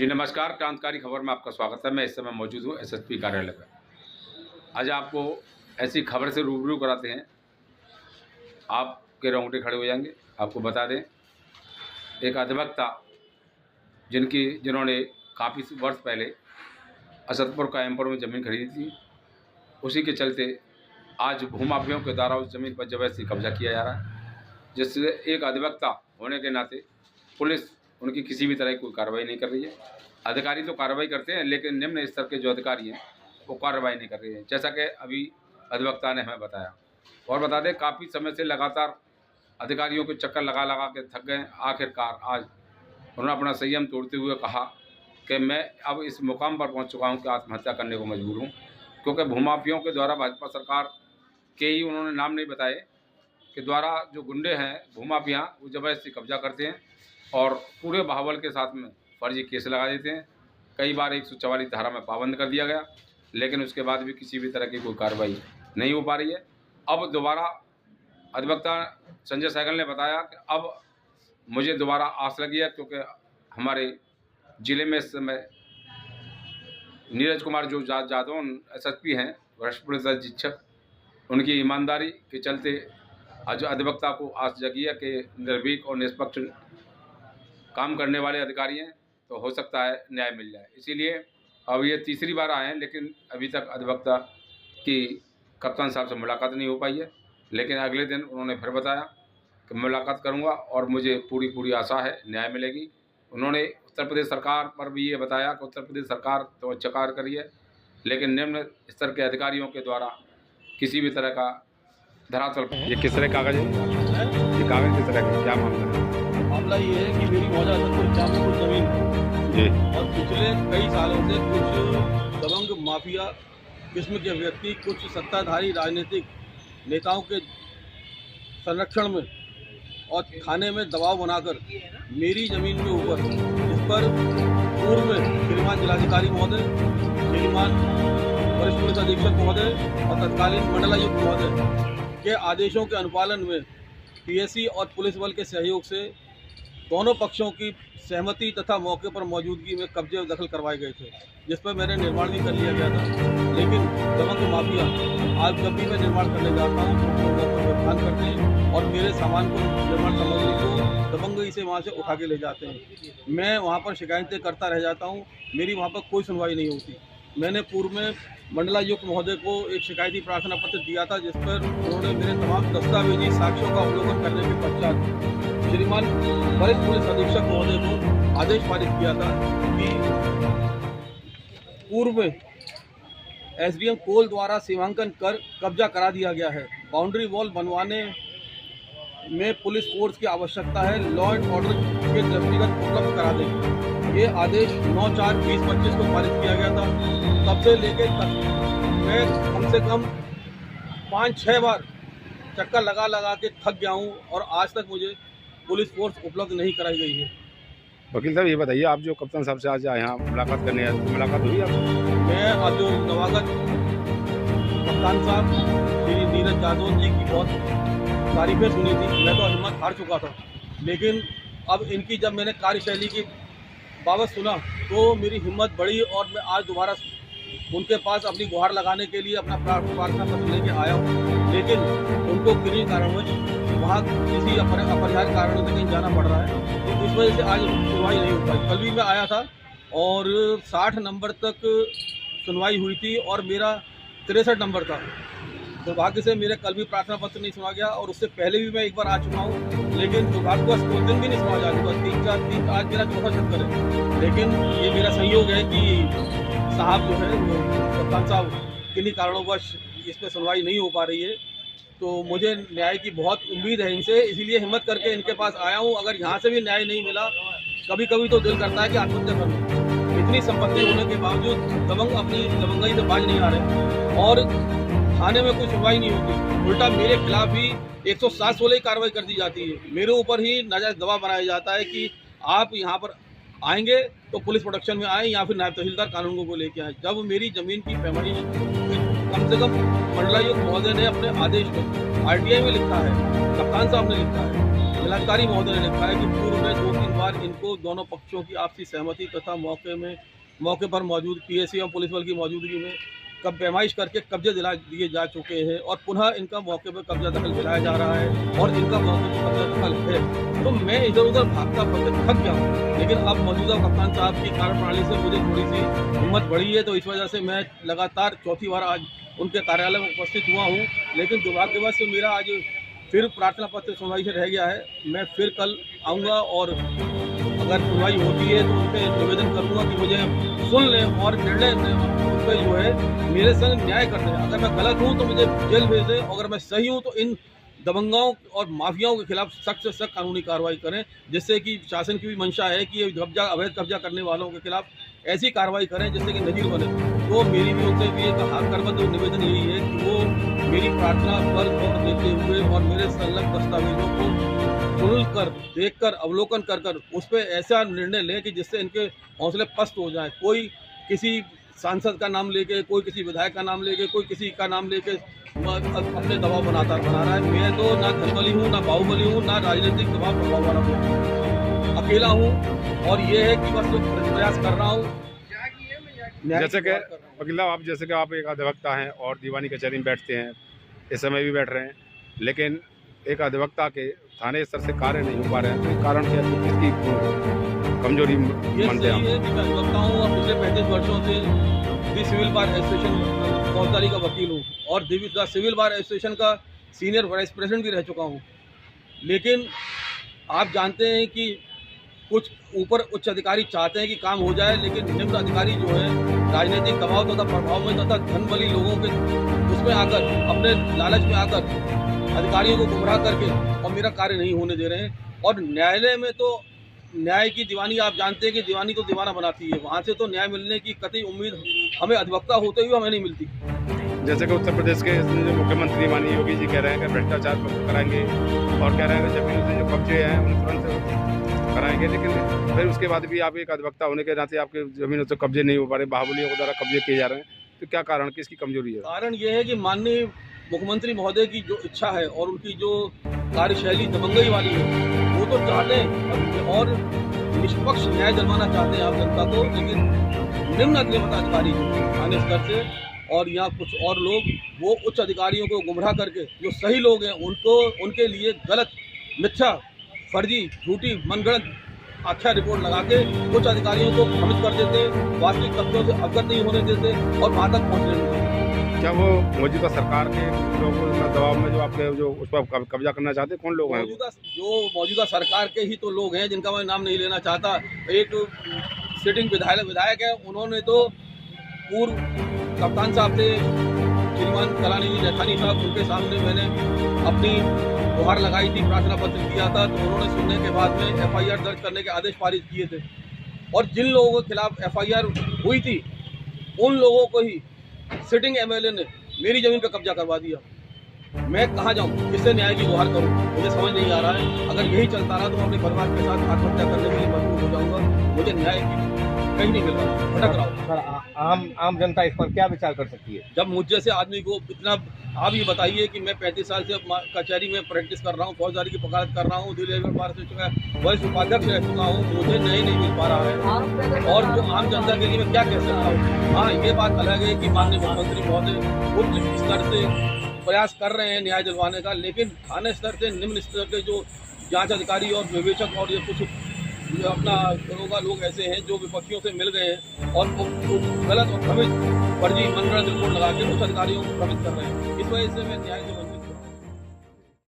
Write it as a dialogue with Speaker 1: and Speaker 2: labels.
Speaker 1: नमस्कार। क्रांतिकारी खबर में आपका स्वागत है। मैं इस समय मौजूद हूँ एसएसपी कार्यालय पर। आज आपको ऐसी खबर से रूबरू कराते हैं, आपके रोंगटे खड़े हो जाएंगे। आपको बता दें, एक अधिवक्ता जिन्होंने काफ़ी वर्ष पहले असदपुर कायमपुर में ज़मीन खरीदी थी, उसी के चलते आज भूमाफियों के द्वारा उस ज़मीन पर ज़बरदस्ती कब्जा किया जा रहा है, जिससे एक अधिवक्ता होने के नाते पुलिस उनकी किसी भी तरह की कोई कार्रवाई नहीं कर रही है। अधिकारी तो कार्रवाई करते हैं, लेकिन निम्न स्तर के जो अधिकारी हैं वो कार्रवाई नहीं कर रहे हैं, जैसा कि अभी अधिवक्ता ने हमें बताया। और बता दें, काफ़ी समय से लगातार अधिकारियों के चक्कर लगा लगा के थक गए। आखिरकार आज उन्होंने अपना संयम तोड़ते हुए कहा कि मैं अब इस मुकाम पर पहुंच चुका हूं कि आत्महत्या करने को मजबूर हूं, क्योंकि भूमाफियों के द्वारा भाजपा सरकार के ही उन्होंने नाम नहीं बताए कि द्वारा जो गुंडे हैं भूमाफिया वो ज़बरदस्ती कब्जा करते हैं और पूरे बाहुबल के साथ में फर्जी केस लगा देते हैं। कई बार 144 धारा में पाबंद कर दिया गया, लेकिन उसके बाद भी किसी भी तरह की कोई कार्रवाई नहीं हो पा रही है। अब दोबारा अधिवक्ता संजय सहगल ने बताया कि अब मुझे दोबारा आस लगी है, क्योंकि हमारे ज़िले में इस समय नीरज कुमार जो जादव एसएसपी हैं, वरिष्ठ पुलिस अधीक्षक, उनकी ईमानदारी के चलते आज अधिवक्ता को आस जगी है कि निर्भीक और निष्पक्ष काम करने वाले अधिकारी हैं, तो हो सकता है न्याय मिल जाए। इसीलिए अब ये तीसरी बार आए हैं, लेकिन अभी तक अधिवक्ता की कप्तान साहब से मुलाकात नहीं हो पाई है। लेकिन अगले दिन उन्होंने फिर बताया कि मुलाकात करूंगा और मुझे पूरी आशा है न्याय मिलेगी। उन्होंने उत्तर प्रदेश सरकार पर भी ये बताया कि उत्तर प्रदेश सरकार तो अच्छा कार्य करी है, लेकिन निम्न स्तर के अधिकारियों के द्वारा किसी भी तरह का धरातल। ये किस तरह कागज है? ये कागज किस तरह का, क्या मामला है?
Speaker 2: मामला ये है कि मेरी मौजा असदपुर में कुछ ज़मीन है और पिछले कई सालों से कुछ दबंग माफिया किस्म के व्यक्ति कुछ सत्ताधारी राजनीतिक नेताओं के संरक्षण में और थाने में दबाव बनाकर मेरी ज़मीन के ऊपर, जिस पर पूर्व में श्रीमान जिलाधिकारी महोदय, श्रीमान वरिष्ठ पुलिस अधीक्षक महोदय और तत्कालीन मंडलायुक्त महोदय के आदेशों के अनुपालन में पीएससी और पुलिस बल के सहयोग से दोनों पक्षों की सहमति तथा मौके पर मौजूदगी में कब्जे दखल करवाए गए थे, जिस पर मैंने निर्माण भी कर लिया गया था। लेकिन दबंग माफिया आज जब भी मैं निर्माण करने जाता हूँ तो व्यवधान करते हैं और मेरे सामान को, निर्माण सामग्री को दबंगई से वहाँ से उठा के ले जाते हैं। मैं वहाँ पर शिकायतें करता रह जाता हूँ, मेरी वहाँ पर कोई सुनवाई नहीं होती। मैंने पूर्व में मंडलायुक्त महोदय को एक शिकायती प्रार्थना पत्र दिया था, जिस पर उन्होंने मेरे तमाम दस्तावेजी साक्ष्यों का अवलोकन करने के पश्चात श्रीमान वरिष्ठ पुलिस अधीक्षक महोदय को आदेश पारित किया था कि पूर्व में एसडीएम कोल द्वारा सीमांकन कर कब्जा करा दिया गया है। बाउंड्री वॉल बनवाने में पुलिस फोर्स की आवश्यकता है, लॉ एंड ऑर्डर के दृष्टिगत उपलब्ध करा दें। ये आदेश 9/4/2025 को पारित किया गया था। तब से लेकर तक मैं कम से कम 5-6 बार चक्कर लगा के थक गया हूँ और आज तक मुझे पुलिस फोर्स उपलब्ध नहीं कराई गई है।
Speaker 1: वकील साहब, ये बताइए, आप जो कप्तान साहब से आज यहाँ मुलाकात करने आए, तो मुलाकात हुई आप?
Speaker 2: मैं आज जो नवागत कप्तान साहब श्री नीरज जादव जी की बहुत तारीफें सुनी थी, मैं तो हिम्मत हार चुका था। लेकिन अब इनकी जब मैंने कार्यशैली की बाबत सुना तो मेरी हिम्मत बढ़ी और मैं आज दोबारा उनके पास अपनी गुहार लगाने के लिए अपना प्रार्थना पत्र लेके आया हूँ। लेकिन उनको किन्हीं कारणवश वहाँ किसी अपरिहार्य कारणों से कहीं जाना पड़ रहा है, तो इस वजह से आज सुनवाई नहीं हो पाई। कल भी मैं आया था और 60 नंबर तक सुनवाई हुई थी और मेरा 63 नंबर था। दुर्भाग्य से मेरे कल भी प्रार्थना पत्र नहीं सुना गया और उससे पहले भी मैं एक बार आ चुका हूँ, लेकिन दुर्भाग्यवश 2 दिन भी नहीं सुना जा चुका। 3-4 आज मेरा चौथा चक्कर है। लेकिन ये मेरा संयोग है कि साहब जो है कप्तान साहब किन्हीं कारणोंवश इस पर सुनवाई नहीं हो पा रही है, तो मुझे न्याय की बहुत उम्मीद है इनसे, इसीलिए हिम्मत करके इनके पास आया हूँ। अगर यहाँ से भी न्याय नहीं मिला, कभी कभी तो दिल करता है कि आत्महत्या कर लूँ। इतनी संपत्ति होने के बावजूद दबंग अपनी दबंगई से बाज नहीं आ रहे और थाने में कोई सुनवाई नहीं होती। उल्टा मेरे खिलाफ ही 107-16 की कार्रवाई कर दी जाती है। मेरे ऊपर ही नाजायज दबाव बनाया जाता है कि आप यहाँ पर आएंगे तो पुलिस प्रोटेक्शन में आए या फिर नायब तहसीलदार कानूनगो को लेके आए। जब मेरी ज़मीन की पैमाइश कम से कम मंडलायुक्त महोदय ने अपने आदेश में RTI में लिखा है, कप्तान साहब ने लिखा है, जिलाधिकारी महोदय ने लिखा है कि पूर्व में 2-3 बार अनुसार इनको दोनों पक्षों की आपसी सहमति तथा मौके पर मौजूद पीएसी और पुलिस बल की मौजूदगी में पैमाइश करके कब्जे दिए जा चुके हैं और पुनः इनका मौके पर कब्जा दखल दिलाया जा रहा है और इनका मौके पर कब्जा दखल है। तो मैं इधर उधर भागता भागते थक गया हूँ, लेकिन अब मौजूदा कप्तान साहब की कार्यप्रणाली से मुझे थोड़ी सी हिम्मत बढ़ी है, तो इस वजह से मैं लगातार चौथी बार आज उनके कार्यालय में उपस्थित हुआ हूँ। लेकिन दुर्भाग्यवश से मेरा आज फिर प्रार्थना पत्र सुनवाई से रह गया है। मैं फिर कल आऊँगा और अगर सुनवाई होती है तो उनसे निवेदन करूँगा कि मुझे सुन लें और निर्णय उन पर जो है मेरे संग न्याय कर दें। अगर मैं गलत हूँ तो मुझे जेल भेज दें, अगर मैं सही हूँ तो इन दबंगाओं और माफियाओं के खिलाफ सख्त से सख्त कानूनी कार्रवाई करें, जिससे कि शासन की भी मंशा है कि ये अवैध कब्जा करने वालों के खिलाफ ऐसी कार्रवाई करें जिससे कि नजीर बने। तो मेरी भी उनसे भी एक हाथ करबद्ध निवेदन यही है कि वो मेरी प्रार्थना पर गौर देते हुए और मेरे संलग्न दस्तावेजों को सुनकर देखकर अवलोकन कर उस पर ऐसा निर्णय लें कि जिससे इनके हौसले पस्त हो जाए। कोई किसी सांसद का नाम लेके, कोई किसी विधायक का नाम लेके, कोई किसी का नाम लेके अपने दबाव बना रहा है। मैं तो ना धनबली हूँ, ना बाहुबली हूँ, ना राजनीतिक दबाव प्रभाव वाला हूँ, अकेला हूँ और ये है कि बस प्रयास कर रहा हूँ।
Speaker 3: जैसे कि वकील आप एक अधिवक्ता हैं और दीवानी कचहरी में बैठते हैं, इस समय भी बैठ रहे हैं, लेकिन एक अधिवक्ता के थाने स्तर से कार्य नहीं हो पा रहे हैं, तो कारण क्या है, किसकी कमजोरी मानते हैं?
Speaker 2: ये मैं अधिवक्ता हूँ और पिछले 35 वर्षों से दी सिविल बार एसोसिएशन फौजदारी का वकील हूँ और द सिविल बार एसोसिएशन का सीनियर वाइस प्रेसिडेंट भी रह चुका हूँ। लेकिन आप जानते हैं कि कुछ ऊपर उच्च अधिकारी चाहते हैं कि काम हो जाए, लेकिन निम्न अधिकारी जो है राजनीतिक दबाव तथा प्रभाव में तथा धनबली लोगों के उसमें आकर, अपने लालच में आकर अधिकारियों को गुमराह करके और मेरा कार्य नहीं होने दे रहे हैं। और न्यायालय में तो न्याय की दीवानी, आप जानते हैं कि दीवानी तो दीवाना बनाती है, वहाँ से तो न्याय मिलने की कतई उम्मीद हमें अधिवक्ता होते हुए हमें नहीं मिलती।
Speaker 3: जैसे कि उत्तर प्रदेश के जो मुख्यमंत्री माननीय योगी जी कह रहे हैं कि भ्रष्टाचार को कराएंगे और कह रहे हैं कि जमीन से जो कब्जे हैं उन तुरंत कराएंगे, लेकिन फिर उसके बाद भी आप एक अधिवक्ता होने के नाते आपके जमीनों से कब्जे नहीं हो पा रहे, बाहुबलियों के द्वारा कब्जे किए जा रहे हैं, तो क्या कारण, किसकी कमजोरी है?
Speaker 2: कारण ये है कि माननीय मुख्यमंत्री महोदय की जो इच्छा है और उनकी जो कार्यशैली दबंगई वाली है, वो तो चाहते हैं और निष्पक्ष न्याय दिलवाना चाहते हैं आप जनता को, लेकिन निम्न अधिकारी थाने स्तर से और यहाँ कुछ और लोग वो उच्च अधिकारियों को गुमराह करके जो सही लोग हैं उनको उनके लिए गलत, मिथ्या, फर्जी, झूठी, मनगढ़ंत आख्या रिपोर्ट लगा के कुछ अधिकारियों को भ्रमित कर देते, वास्तविक तथ्यों से अवगत नहीं होने देते और वहाँ तक पहुँचने नहीं देते।
Speaker 3: क्या वो मौजूदा सरकार के लोगों के दबाव में जो आपके जो उस पर कब्जा करना चाहते, कौन लोग हैं?
Speaker 2: मौजूदा सरकार के ही तो लोग हैं जिनका मैं नाम नहीं लेना चाहता। एक सिटिंग विधायक है, उन्होंने तो पूर्व कप्तान साहब थे श्रीमान कलानिधि नैथानी साहब, उनके सामने मैंने अपनी गुहार लगाई थी, प्रार्थना पत्र किया था, तो उन्होंने सुनने के बाद में FIR दर्ज करने के आदेश पारित किए थे और जिन लोगों के खिलाफ FIR हुई थी उन लोगों को ही सिटिंग MLA ने मेरी ज़मीन पर कब्जा करवा दिया। मैं कहाँ जाऊँ, किससे न्याय की गुहार करूँ, मुझे समझ नहीं आ रहा है। अगर यही चलता रहा तो मैं अपने परिवार के साथ आत्महत्या करने के लिए मजबूर हो जाऊँगा। मुझे न्याय कहीं नहीं मिल रहा, भटक रहा हूँ।
Speaker 4: सर, आम जनता इस पर क्या विचार कर सकती है?
Speaker 2: जब मुझ जैसे आदमी को इतना, आप ये बताइए कि मैं 35 साल से कचहरी में प्रैक्टिस कर रहा हूँ, फौजदारी की वकालत कर रहा हूँ, दिल्ली बार से वरिष्ठ उपाध्यक्ष रह चुका हूँ, मुझे न्याय नहीं मिल पा रहा है और जो आम जनता के लिए मैं क्या कह सकता हूँ। हाँ, ये बात अलग है कि माननीय मुख्यमंत्री महोदय उच्च स्तर से प्रयास कर रहे हैं न्याय दिलवाने का, लेकिन थाने स्तर से निम्न स्तर के जो जाँच अधिकारी और विवेचक और ये कुछ अपना लोग ऐसे हैं जो विपक्षियों से मिल गए हैं और गलत और भ्रमित, फर्जी, मनगढ़ंत रिपोर्ट लगा के उच्च अधिकारियों को भ्रमित कर रहे हैं। इस वजह से मैं न्याय से वंचित